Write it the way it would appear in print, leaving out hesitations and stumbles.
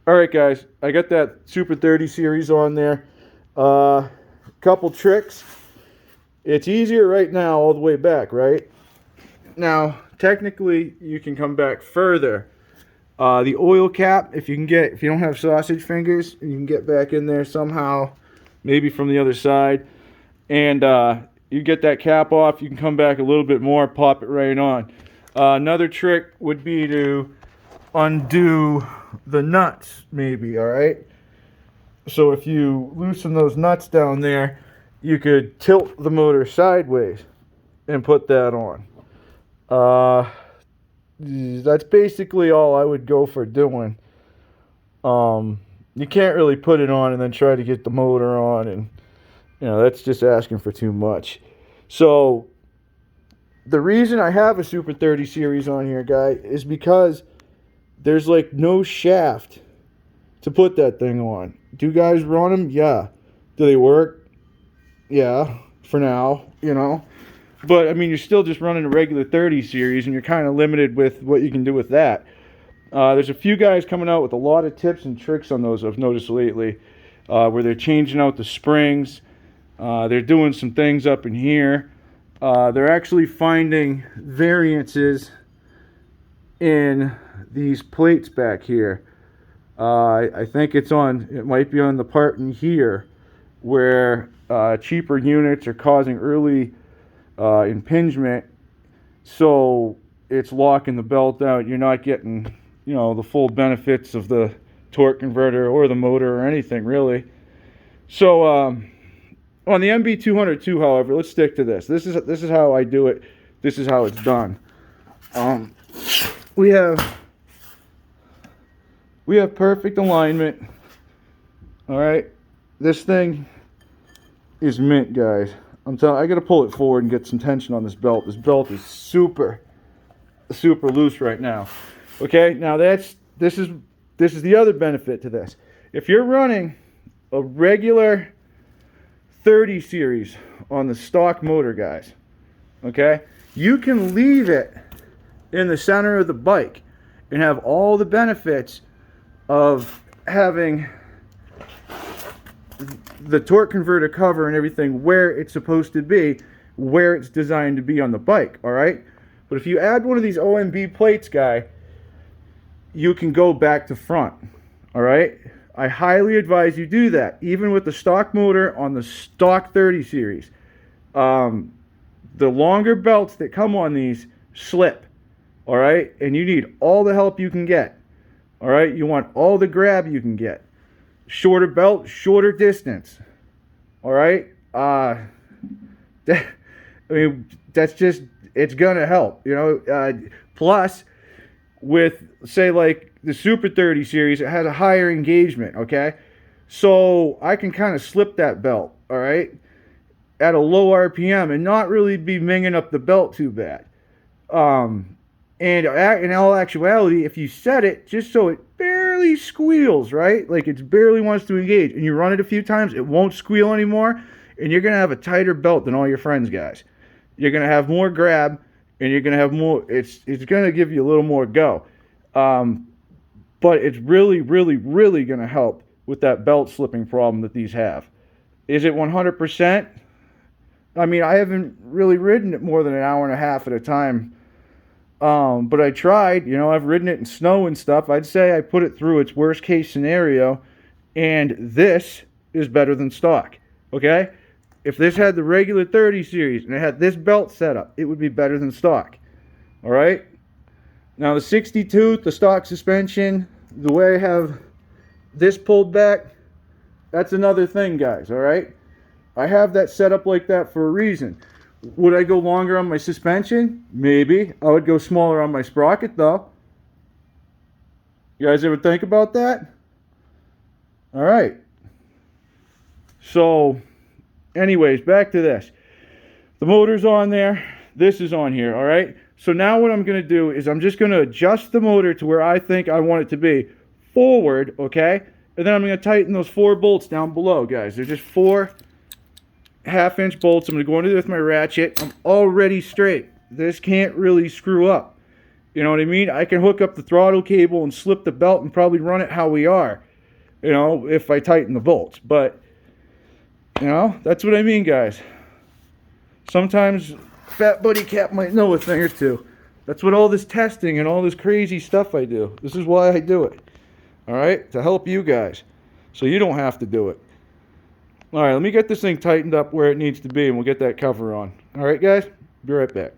All right, guys, I got that Super 30 series on there. Couple tricks. It's easier right now all the way back, right? Now, technically, you can come back further. The oil cap, if you don't have sausage fingers, you can get back in there somehow, maybe from the other side, and you get that cap off. You can come back a little bit more, pop it right on. Another trick would be to undo the nuts, maybe. All right. So if you loosen those nuts down there, you could tilt the motor sideways and put that on. That's basically all I would go for doing. You can't really put it on and then try to get the motor on, and that's just asking for too much. So the reason I have a Super 30 series on here, guy, is because there's like no shaft to put that thing on. Do you guys run them? Yeah. Do they work? Yeah, for now, But, I mean, you're still just running a regular 30 series, and you're kind of limited with what you can do with that. There's a few guys coming out with a lot of tips and tricks on those I've noticed lately, where they're changing out the springs. They're doing some things up in here. They're actually finding variances in these plates back here. I think it might be on the part in here where cheaper units are causing early impingement, so it's locking the belt out. You're not getting, the full benefits of the torque converter or the motor or anything really. So on the MB200-2, however, let's stick to this. This is how I do it. This is how it's done. We have perfect alignment. All right, this thing is mint, guys. I'm telling you, I gotta pull it forward and get some tension on this belt. This belt is super loose right now. Okay, now this is the other benefit to this. If you're running a regular 30 series on the stock motor, guys, okay, you can leave it in the center of the bike and have all the benefits of having the torque converter cover and everything where it's supposed to be, where it's designed to be on the bike. All right, but if you add one of these OMB plates, guy, you can go back to front. All right, I highly advise you do that, even with the stock motor on the stock 30 series. The longer belts that come on these slip. All right, and you need all the help you can get. All right, you want all the grab you can get. Shorter belt, shorter distance. All right, that's just, it's gonna help, plus, with, say, like the Super 30 series, it has a higher engagement. Okay, so I can kind of slip that belt, all right, at a low RPM and not really be minging up the belt too bad. And in all actuality, if you set it just so it barely squeals, right? Like it barely wants to engage, and you run it a few times, it won't squeal anymore, and you're going to have a tighter belt than all your friends, guys. You're going to have more grab, and you're going to have more, it's going to give you a little more go. But it's really, really, really going to help with that belt slipping problem that these have. Is it 100%? I mean, I haven't really ridden it more than an hour and a half at a time. But I tried, I've ridden it in snow and stuff. I'd say I put it through its worst case scenario, and this is better than stock. Okay? If this had the regular 30 series and it had this belt setup, it would be better than stock. All right? Now the 62, the stock suspension, the way I have this pulled back, that's another thing, guys. All right? I have that set up like that for a reason. Would I go longer on my suspension? Maybe. I would go smaller on my sprocket, though. You guys ever think about that? All right. So, anyways, back to this. The motor's on there. This is on here, all right? So now what I'm going to do is I'm just going to adjust the motor to where I think I want it to be forward, okay? And then I'm going to tighten those 4 bolts down below, guys. They're just 4 half-inch bolts. I'm going to go into this with my ratchet. I'm already straight. This can't really screw up. You know what I mean? I can hook up the throttle cable and slip the belt and probably run it how we are, you know, if I tighten the bolts. But, you know, that's what I mean, guys. Sometimes Fat Buddy Cap might know a thing or two. That's what all this testing and all this crazy stuff I do. This is why I do it. All right? To help you guys. So you don't have to do it. All right, let me get this thing tightened up where it needs to be, and we'll get that cover on. All right, guys? Be right back.